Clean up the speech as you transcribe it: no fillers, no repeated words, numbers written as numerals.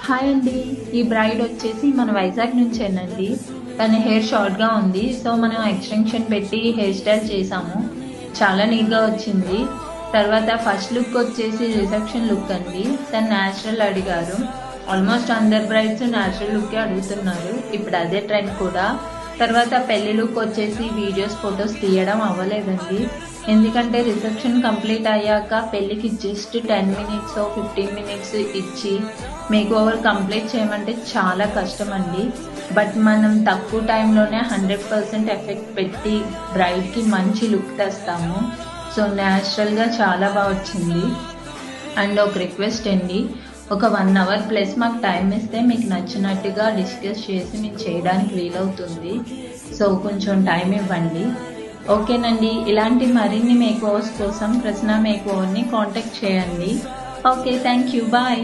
Hi అండి. ఈ braid వచ్చేసి మన వైజాగ్ నుంచేనండి. తన హెయిర్ షార్ట్‌గా ఉంది. సో, మనం ఎక్స్‌టెన్షన్ పెట్టి హెయిర్ స్టైల్ చేశాము. చాలా నీట్‌గా వచ్చింది. తర్వాత ఫస్ట్ లుక్ వచ్చేసి రిసెప్షన్ లుక్ అండి. తను న్యాచురల్ అడిగారు. ఆల్మోస్ట్ అందరు బ్రైడ్స్ న్యాచురల్ లుక్కే అడుగుతున్నారు. ఇప్పుడు అదే ట్రెండ్ కూడా. తర్వాత పెళ్లి లుక్ వచ్చేసి వీడియోస్, ఫొటోస్ తీయడం అవ్వలేదండి. ఎందుకంటే రిసెప్షన్ కంప్లీట్ అయ్యాక పెళ్ళికి జస్ట్ 10 మినిట్స్ 15 మినిట్స్ ఇచ్చి మేక్ ఓవర్ కంప్లీట్ చేయమంటే చాలా కష్టం అండి. బట్ మనం తక్కువ టైంలోనే 100% ఎఫెక్ట్ పెట్టి బ్రైడ్కి మంచి లుక్ తెస్తాము. సో న్యాచురల్గా చాలా బాగా వచ్చింది. అండ్ ఒక రిక్వెస్ట్ అండి, ఒక 1 అవర్ ప్లస్ మాకు టైం ఇస్తే మీకు నచ్చినట్టుగా డిస్కస్ చేసి మేము చేయడానికి వీలవుతుంది. సో కొంచెం టైం ఇవ్వండి. ఓకేనండి. ఇలాంటి మరిన్ని మేక్ ఓవర్స్ కోసం ప్రసన్న మేక్ ఓవర్ని కాంటాక్ట్ చేయండి. Okay, thank you, bye.